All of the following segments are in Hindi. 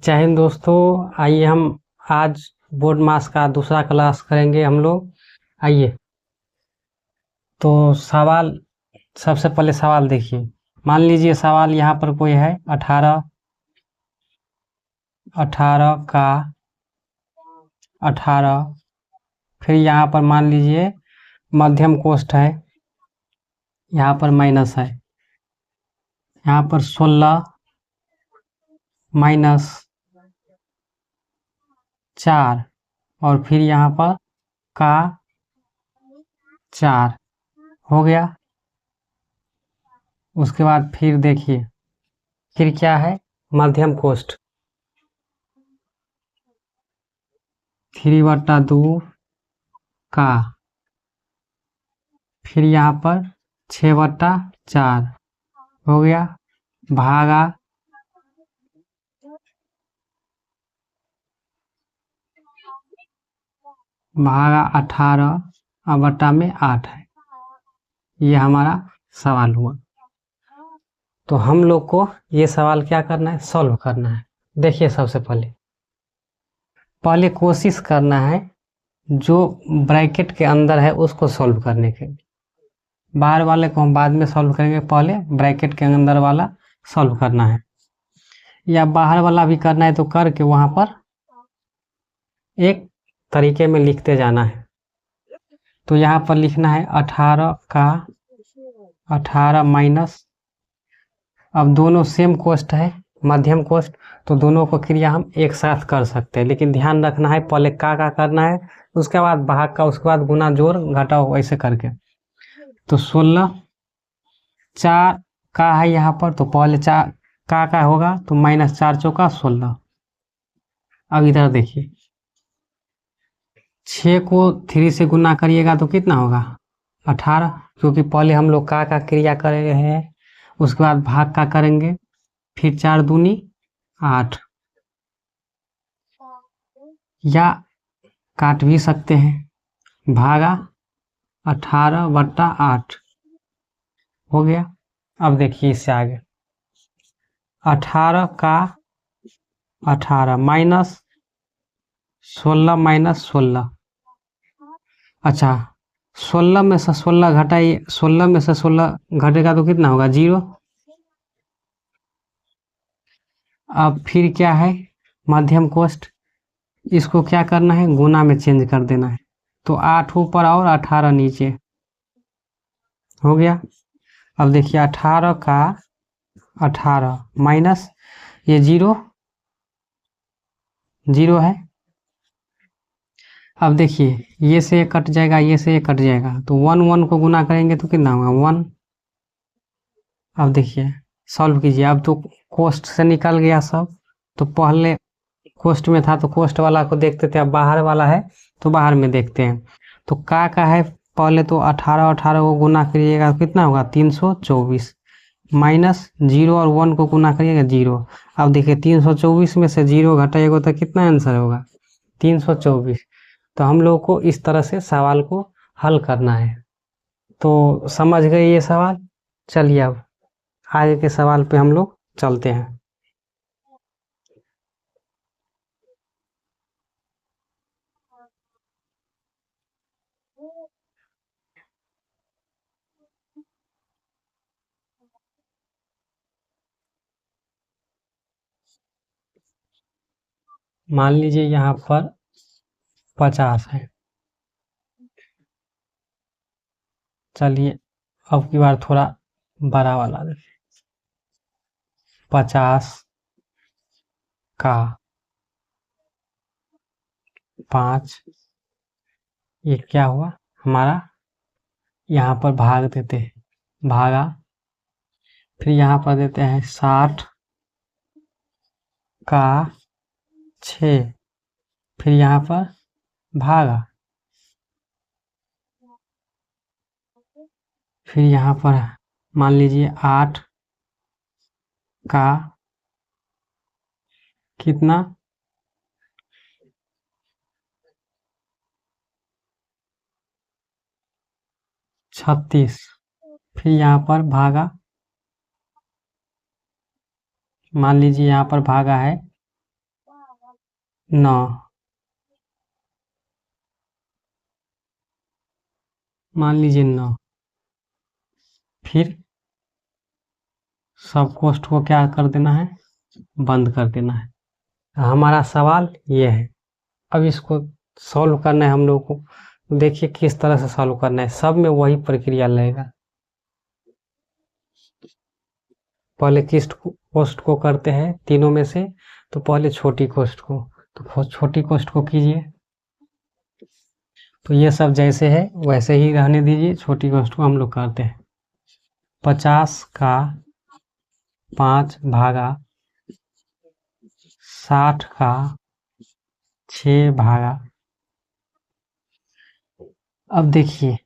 जय हिंद दोस्तों। आइए हम आज बोर्ड मास का दूसरा क्लास करेंगे हम लोग। आइए तो सवाल, सबसे पहले सवाल देखिए। मान लीजिए सवाल यहाँ पर कोई है 18 का 18, फिर यहाँ पर मान लीजिए मध्यम कोष्ठ है, यहाँ पर माइनस है, यहाँ पर 16 माइनस 4 और फिर यहाँ पर का 4 हो गया। उसके बाद फिर देखिए, फिर क्या है, मध्यम कोष्ठ 3/2 का, फिर यहाँ पर 6/4 हो गया, भागा 18 और बटा में 8 है। ये हमारा सवाल हुआ। तो हम लोग को ये सवाल क्या करना है, सॉल्व करना है। देखिए सबसे पहले कोशिश करना है जो ब्रैकेट के अंदर है उसको सॉल्व करने के लिए। बाहर वाले को हम बाद में सॉल्व करेंगे, पहले ब्रैकेट के अंदर वाला सॉल्व करना है, या बाहर वाला भी करना है तो करके वहां पर एक तरीके में लिखते जाना है। तो यहाँ पर लिखना है 18 का 18 माइनस, अब दोनों सेम कोष्ठ है, मध्यम कोष्ठ, तो दोनों को क्रिया हम एक साथ कर सकते हैं, लेकिन ध्यान रखना है पहले का करना है, उसके बाद भाग का, उसके बाद गुना जोड़ घटाओ ऐसे करके। तो 16 4 का है यहाँ पर, तो पहले 4 का होगा तो -4 × 16। अब इधर देखिए 6 को 3 से गुना करिएगा तो कितना होगा 18, क्योंकि पहले हम लोग का क्रिया कर रहे हैं, उसके बाद भाग का करेंगे, फिर 4 दूनी 8, या काट भी सकते हैं, भागा 18/8 हो गया। अब देखिए इससे आगे 18 का 18 माइनस 16 अच्छा 16 में से 16 घटाइए, 16 में से 16 घटेगा तो कितना होगा 0। अब फिर क्या है, मध्यम कोष्ठ, इसको क्या करना है, गुना में चेंज कर देना है, तो 8 ऊपर और 18 नीचे हो गया। अब देखिए 18 का 18 माइनस ये 0 है। अब देखिए ये से कट जाएगा, ये से ये कट जाएगा, तो 1 को गुना करेंगे तो कितना होगा 1। अब देखिए सॉल्व कीजिए, अब तो कोष्ठ से निकल गया सब, तो पहले कोष्ठ में था तो कोष्ठ वाला को देखते थे, अब बाहर वाला है तो बाहर में देखते हैं। तो का है, पहले तो 18 को गुना करिएगा तो कितना होगा 324, माइनस 0 और 1 को गुना करिएगा 0। अब देखिए 324 में से 0 घटाइएगा तो कितना आंसर होगा 324। तो हम लोग को इस तरह से सवाल को हल करना है। तो समझ गए ये सवाल। चलिए अब आगे के सवाल पे हम लोग चलते हैं। मान लीजिए यहाँ पर 50 है। चलिए अब की बार थोड़ा बड़ा वाला देखिए, 50 का 5, ये क्या हुआ हमारा, यहाँ पर भाग देते हैं, भागा, फिर यहाँ पर देते हैं 60 का 6, फिर यहाँ पर भागा, फिर यहाँ पर मान लीजिए 8 का कितना 36, फिर यहाँ पर भागा मान लीजिए यहाँ पर भागा है 9, मान लीजिए 9। फिर सब कोष्ठ को क्या कर देना है, बंद कर देना है। हमारा सवाल ये है। अब इसको सॉल्व करना है हम लोग को। देखिए किस तरह से सॉल्व करना है, सब में वही प्रक्रिया लगेगा। पहले किस कोष्ठ को करते हैं तीनों में से, तो पहले छोटी कोष्ठ को, तो छोटी कोष्ठ को कीजिए। तो ये सब जैसे है वैसे ही रहने दीजिए। छोटी कोष्ठ को हम लोग करते हैं 50 का 5 भागा 60 का 6 भागा। अब देखिए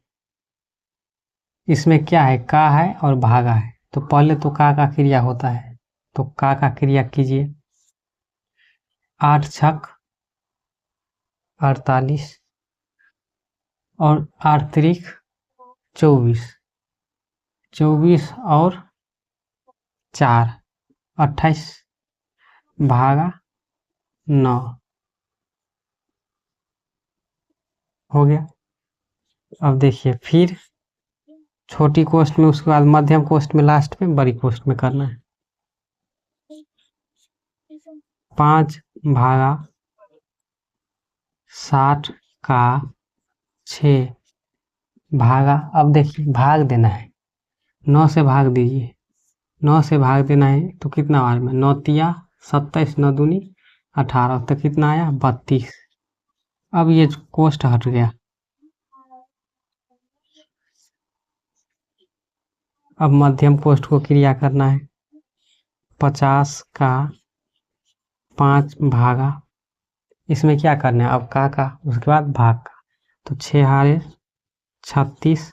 इसमें क्या है, का है और भागा है, तो पहले तो का क्रिया होता है, तो का क्रिया कीजिए। 8 छक 48 और 8 तिरिक 24, 24 और 4 28 भागा 9 हो गया। अब देखिए फिर छोटी कोष्ठ में, उसके बाद मध्यम कोष्ठ में, लास्ट में बड़ी कोष्ठ में करना है। 5 भागा 60 का 6 भागा। अब देखिए भाग देना है, 9 से भाग दीजिए। 9 से भाग देना है तो कितना बार में, 9 तिया 27, 9 दूनी 18, तो कितना आया 32। अब ये कोष्ठ हट गया। अब मध्यम कोष्ठ को क्रिया करना है। 50 का 5 भागा, इसमें क्या करना है, अब का उसके बाद भाग का, तो 6 हारे 36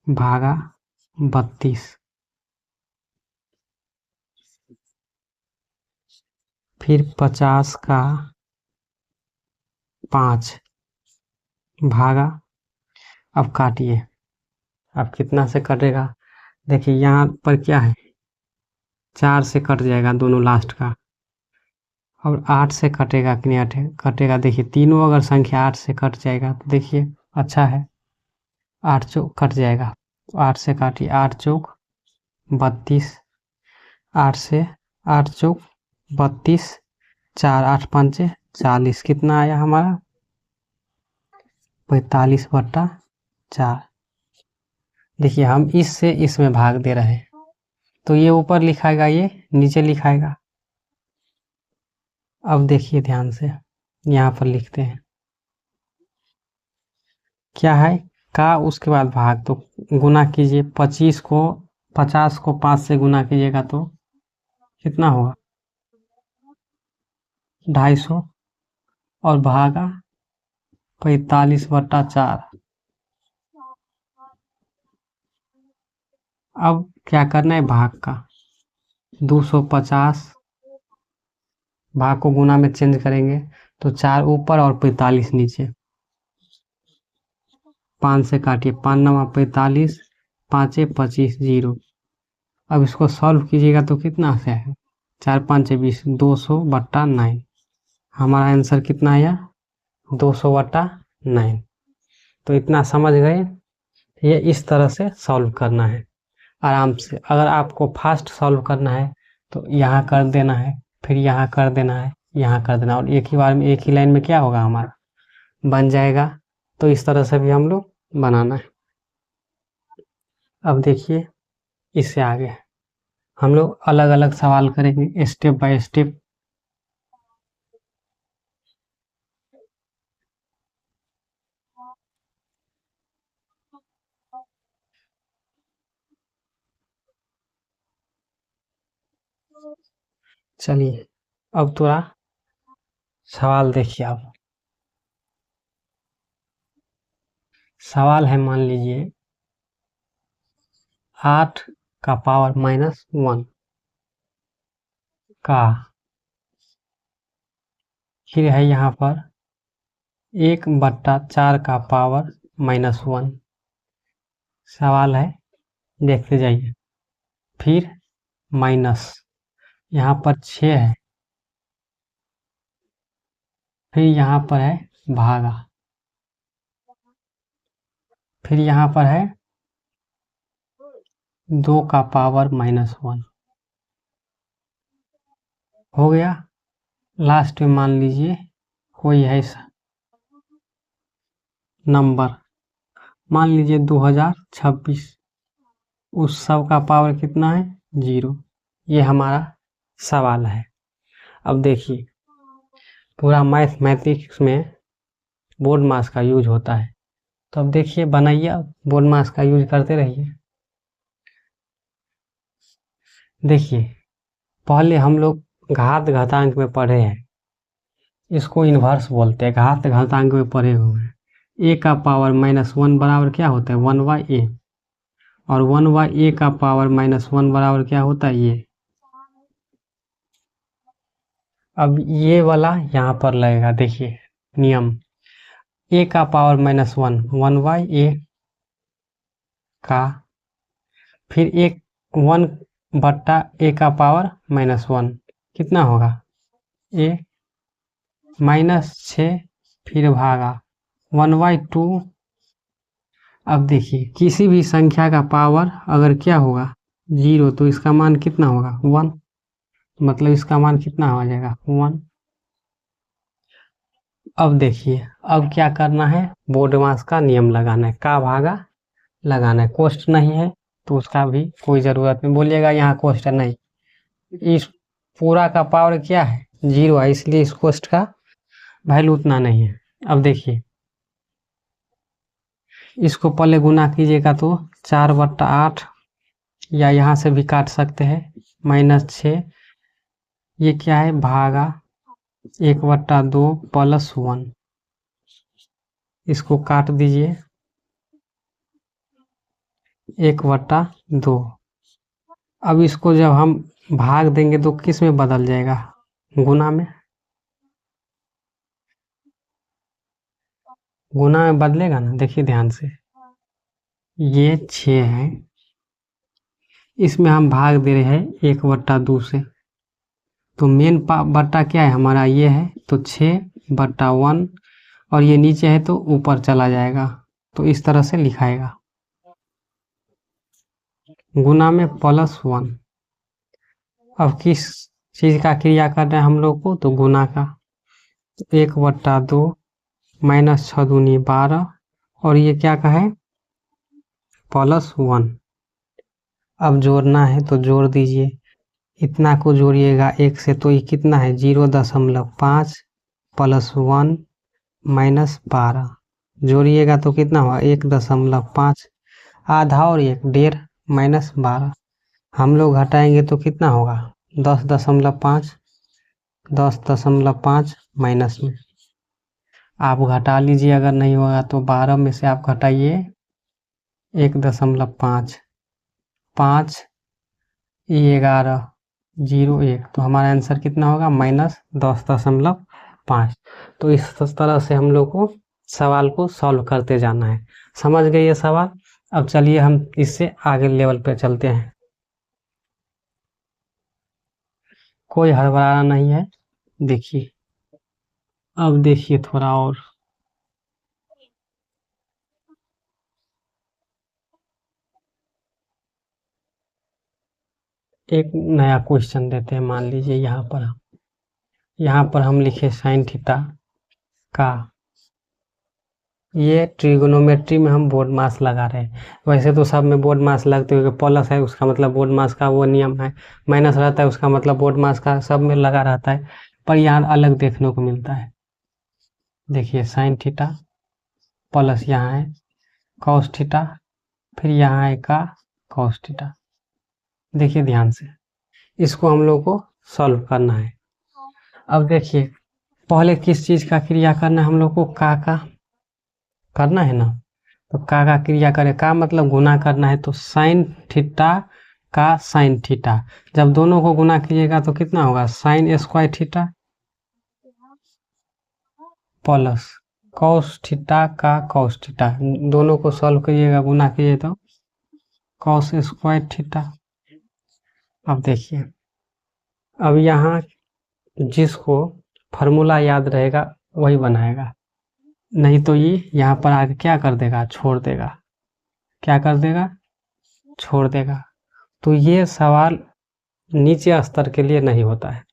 भागा 32। फिर 50 का 5 भागा, अब काटिए। अब कितना से कटेगा, देखिए यहाँ पर क्या है, 4 से कट जाएगा दोनों लास्ट का, और 8 से कटेगा कि नहीं कटेगा। देखिए तीनों अगर संख्या 8 से कट जाएगा तो देखिए अच्छा है, 8 चौक कट जाएगा, 8 से काटिए, 8 चौक 32, 8 से 8 चौक 32, 4 8 पंचे 40, कितना आया हमारा 45/4। देखिए हम इस से इसमें भाग दे रहे हैं, तो ये ऊपर लिखाएगा, ये नीचे लिखाएगा। अब देखिए ध्यान से, यहाँ पर लिखते हैं क्या है, का उसके बाद भाग, तो गुना कीजिए। 50 को 5 से गुना कीजिएगा तो कितना होगा 250, और भागा 45/4। अब क्या करना है, भाग का 250, भाग को गुना में चेंज करेंगे तो 4 ऊपर और 45 नीचे। 5 से काटिए, 5 9 45, 5 25 0। अब इसको सॉल्व कीजिएगा तो कितना से है, 4 5 20, 200/9। हमारा आंसर कितना आया 200/9। तो इतना समझ गए, ये इस तरह से सॉल्व करना है आराम से। अगर आपको फास्ट सॉल्व करना है तो यहाँ कर देना है, फिर यहाँ कर देना है, यहाँ कर देना, और एक ही बार में एक ही लाइन में क्या होगा हमारा बन जाएगा। तो इस तरह से भी हम लोग बनाना है। अब देखिए इससे आगे हम लोग अलग अलग सवाल करेंगे स्टेप बाय स्टेप। चलिए अब थोड़ा सवाल देखिए। अब सवाल है, मान लीजिए 8 का पावर -1 का, फिर है यहाँ पर 1/4 का पावर -1। सवाल है देखते जाइए, फिर माइनस यहाँ पर 6 है, फिर यहाँ पर है भागा, फिर यहाँ पर है 2 का पावर -1 हो गया। लास्ट में मान लीजिए कोई है नंबर, मान लीजिए 2026, उस सब का पावर कितना है 0। ये हमारा सवाल है। अब देखिए पूरा मैथमेटिक्स में बोर्ड मास का यूज होता है, तो अब देखिए बनाइए, बोर्ड मास का यूज करते रहिए। देखिए पहले हम लोग घात घातांक में पढ़े हैं, इसको इन्वर्स बोलते हैं, घात घातांक में पढ़े हुए हैं। a का पावर -1 बराबर क्या होता है 1/a, और 1/a का पावर -1 बराबर क्या होता है ये। अब ये वाला यहाँ पर लगेगा, देखिए नियम, a का पावर -1 1/a का, फिर 1/a का पावर -1 कितना होगा a -6, फिर भागा 1/2। अब देखिए किसी भी संख्या का पावर अगर क्या होगा 0, तो इसका मान कितना होगा 1, मतलब इसका मान कितना हो जाएगा 1। अब देखिए अब क्या करना है, बोर्ड मास का नियम लगाना है, का भागा लगाना है, कोष्ट नहीं है तो उसका भी कोई ज़रूरत नहीं, बोलिएगा यहाँ कोष्ट नहीं, इस पूरा का पावर क्या है 0 है, इसलिए इस कोष्ट का वैल्यू उतना नहीं है। अब देखिए इसको पहले गुना कीजिएगा तो 4/8, या यहाँ से भी काट सकते हैं -6, ये क्या है भागा 1/2 +1, इसको काट दीजिए 1/2। अब इसको जब हम भाग देंगे तो किस में बदल जाएगा गुना में, गुना में बदलेगा ना, देखिए ध्यान से, ये 6 है, इसमें हम भाग दे रहे हैं 1/2 से, तो मेन बट्टा क्या है हमारा ये है, तो 6/1, और ये नीचे है तो ऊपर चला जाएगा, तो इस तरह से लिखाएगा गुना में +1। अब किस चीज का क्रिया कर रहे हैं हम लोग को, तो गुना का, 1/2 -6 दूनी 12, और ये क्या का है +1। अब जोड़ना है तो जोड़ दीजिए, इतना को जोड़िएगा 1 से तो ये कितना है 0.5 +1 -12, जोड़िएगा तो कितना हुआ 1.5, आधा और 1 1.5 -12, हम लोग घटाएंगे तो कितना होगा 10.5, 10.5 माइनस में आप घटा लीजिए, अगर नहीं होगा तो 12 में से आप घटाइए 1.5, 5 11 0 1, तो हमारा आंसर कितना होगा -10.5। तो इस तरह से हम लोग को सवाल को सॉल्व करते जाना है। समझ गए ये सवाल। अब चलिए हम इससे आगे लेवल पे चलते हैं, कोई हड़बड़ाना नहीं है। देखिए अब देखिए थोड़ा और, एक नया क्वेश्चन देते हैं। मान लीजिए यहाँ पर हम लिखे साइन थीटा का, ये ट्रिगोनोमेट्री में हम बोर्ड मास लगा रहे हैं, वैसे तो सब में बोर्ड मास लगते हुए प्लस है उसका मतलब बोर्ड मास का वो नियम है, माइनस रहता है उसका मतलब बोर्ड मास का सब में लगा रहता है, पर यहाँ अलग देखने को मिलता है। देखिए साइन थीटा प्लस यहाँ है कॉस थीटा, फिर यहाँ है का कॉस थीटा। देखिए ध्यान से, इसको हम लोग को सॉल्व करना है। अब देखिए पहले किस चीज का क्रिया करना है हम लोग को, का करना है ना, तो का क्रिया करे, का मतलब गुना करना है, तो साइन थीटा का साइन थीटा, जब दोनों को गुना कीजिएगा तो कितना होगा sine square theta plus cos theta का कॉस थीटा, दोनों को सॉल्व करिएगा गुना कीजिए तो कॉस स्क्वायर थीटा। अब देखिए अब यहाँ जिसको फार्मूला याद रहेगा वही बनाएगा, नहीं तो ये यहाँ पर आके क्या कर देगा, छोड़ देगा। क्या कर देगा, छोड़ देगा। तो ये सवाल नीचे स्तर के लिए नहीं होता है,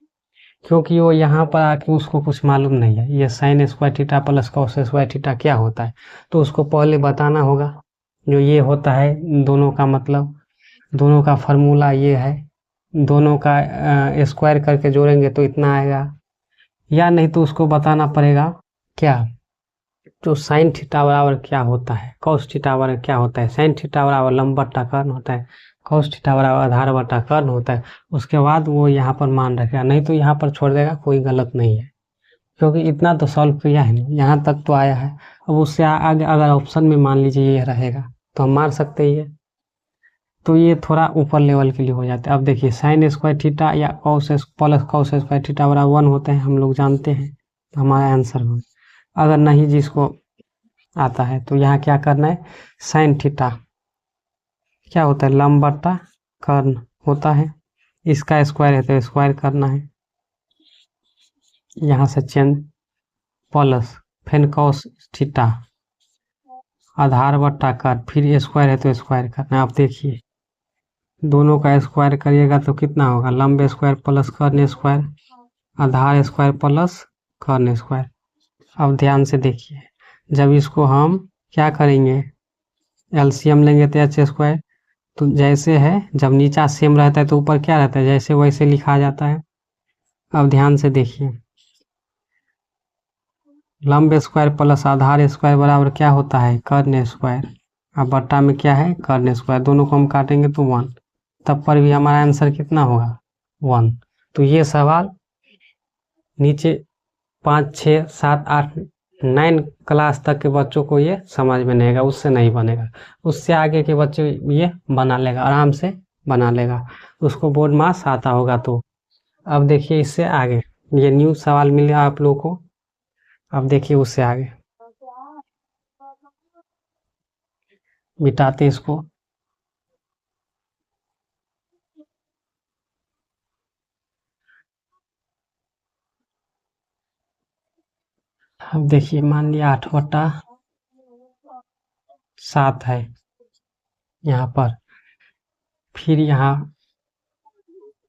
क्योंकि वो यहाँ पर आके उसको कुछ मालूम नहीं है ये sine square theta plus cos square theta क्या होता है। तो उसको पहले बताना होगा जो ये होता है, दोनों का मतलब, दोनों का फार्मूला ये है, दोनों का स्क्वायर करके जोड़ेंगे तो इतना आएगा। या नहीं तो उसको बताना पड़ेगा क्या, जो साइन थीटा बराबर क्या होता है, कॉस थीटा बराबर क्या होता है। साइन थीटा बराबर लंब बट्टा कर्ण होता है, कॉस थीटा बराबर आधार बट्टा कर्ण होता है। उसके बाद वो यहाँ पर मान रखेगा, नहीं तो यहाँ पर छोड़ देगा, कोई गलत नहीं है, क्योंकि इतना तो सॉल्व किया है नहीं, यहाँ तक तो आया है। अब उससे आगे अगर ऑप्शन में मान लीजिए ये रहेगा तो हम मार सकते ही है। तो ये थोड़ा ऊपर लेवल के लिए हो जाता है। अब देखिए साइन स्क्वायर थीटा या cos plus cos square theta बराबर 1 होते हैं, हम लोग जानते हैं, तो हमारा आंसर हो। अगर नहीं जिसको आता है तो यहाँ क्या करना है, साइन थीटा क्या होता है, लंब बट्टा कर्ण होता है, इसका स्क्वायर है तो स्क्वायर करना है, यहाँ से चेंज प्लस फिर कॉस थीटा आधार बट्टा कर्ण, फिर स्क्वायर है तो स्क्वायर करना है। अब देखिए दोनों का स्क्वायर करिएगा तो कितना होगा, लंब स्क्वायर प्लस कर्ण स्क्वायर, आधार स्क्वायर प्लस कर्ण स्क्वायर। अब ध्यान से देखिए, जब इसको हम क्या करेंगे, एलसीएम लेंगे तो एच स्क्वायर, तो जैसे है जब नीचा सेम रहता है तो ऊपर क्या रहता है, जैसे वैसे लिखा जाता है। अब ध्यान से देखिए, लंब स्क्वायर प्लस आधार स्क्वायर बराबर क्या होता है, कर्ण स्क्वायर। अब बट्टा में क्या है, कर्ण स्क्वायर, दोनों को हम काटेंगे तो 1, तब पर भी हमारा आंसर कितना होगा, 1। तो ये सवाल नीचे 5, 6, 7, 8, 9 क्लास तक के बच्चों को ये समझ में नहीं आएगा, उससे नहीं बनेगा। उससे आगे के बच्चे ये बना लेगा, आराम से बना लेगा, उसको बोर्ड मार्क्स आता होगा तो। अब देखिए इससे आगे ये न्यू सवाल मिला आप लोगों को। अब देखिए उससे आगे मिटाते इसको। अब देखिए मान लिया 8/7 है यहाँ पर, फिर यहाँ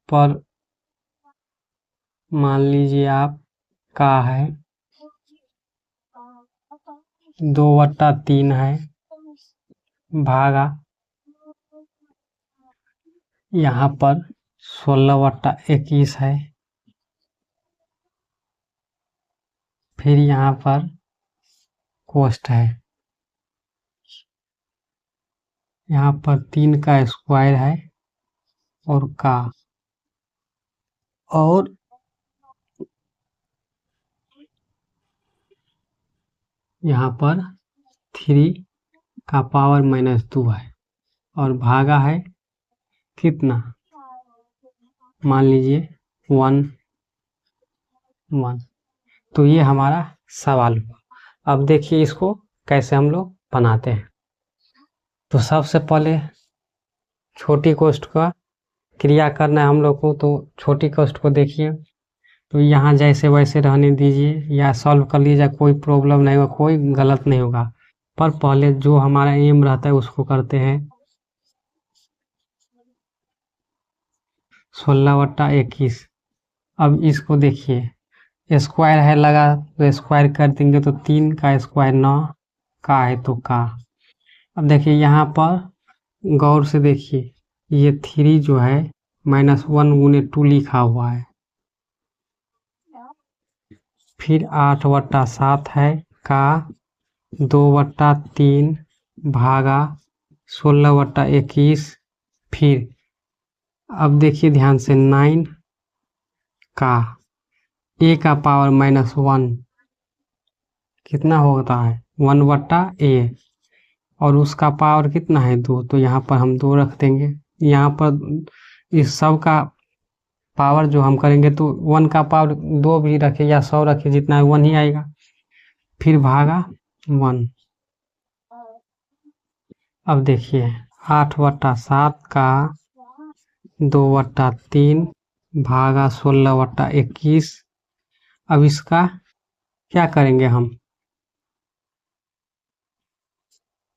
पर मान लीजिए आप का है 2/3 है, भागा यहाँ पर 16/21 है, फिर यहाँ पर कोष्ट है, यहाँ पर 3 का स्क्वायर है और का, और यहाँ पर 3 का पावर -2 है, और भागा है कितना, मान लीजिए 1, 1। तो ये हमारा सवाल हुआ। अब देखिए इसको कैसे हम लोग बनाते हैं। तो सबसे पहले छोटी कोष्ठ का क्रिया करना है हम लोग को, तो छोटी कोष्ठ को देखिए, तो यहाँ जैसे वैसे रहने दीजिए या सॉल्व कर लीजिए, कोई प्रॉब्लम नहीं होगा, कोई गलत नहीं होगा। पर पहले जो हमारा एम रहता है उसको करते हैं। 16/21। अब इसको देखिए स्क्वायर है लगा तो स्क्वायर कर देंगे, तो 3 का स्क्वायर 9, का है तो का। अब देखिए यहाँ पर गौर से देखिए, ये 3 जो है -1 × 2 लिखा हुआ है, फिर 8/7 है का 2/3 भागा 16/21, फिर अब देखिए ध्यान से 9 का a का पावर -1 कितना होता है, 1/a, और उसका पावर कितना है 2, तो यहाँ पर हम 2 रख देंगे। यहाँ पर इस सब का पावर जो हम करेंगे तो 1 का पावर 2 भी रखे या 100 रखे, जितना है 1 ही आएगा, फिर भागा 1। अब देखिए 8/7 का 2/3 भागा 16/21। अब इसका क्या करेंगे हम,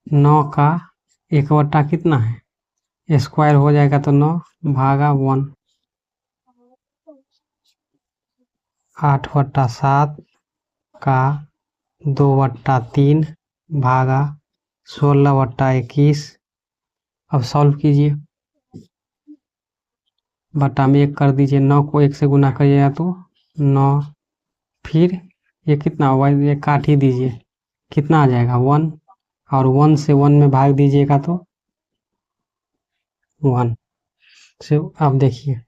9 का 1 बट्टा कितना है, स्क्वायर हो जाएगा तो 9 भागा 1, 8/7 का 2/3 भागा 16/21। अब सॉल्व कीजिए, बटा में 1 कर दीजिए, 9 को 1 से गुना करिएगा तो 9, फिर ये कितना होगा, ये काट ही दीजिए, कितना आ जाएगा 1, और 1 से 1 में भाग दीजिएगा तो 1 से। अब देखिए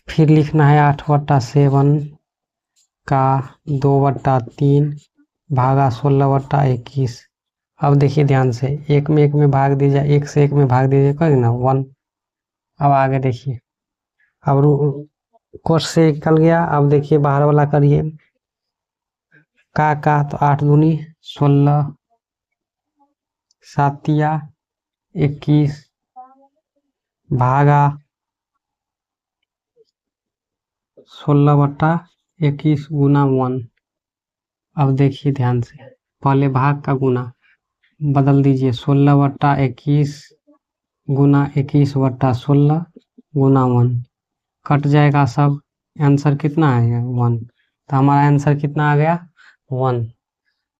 फिर लिखना है 8/7 का 2/3 भागा 16/21। अब देखिए ध्यान से, 1 में 1 में भाग दीजिए, 1 से 1 में भाग दीजिए करेंगे ना 1। अब आगे देखिए, अब कोष से निकल गया। अब देखिए बाहर वाला करिए, का तो 8 दूनी 16, 7 21 भागा 16/21 गुना 1। अब देखिए ध्यान से, पहले भाग का गुना बदल दीजिए, 16/21 गुना 21/16 गुना 1, कट जाएगा सब, आंसर कितना है 1। तो हमारा आंसर कितना आ गया 1।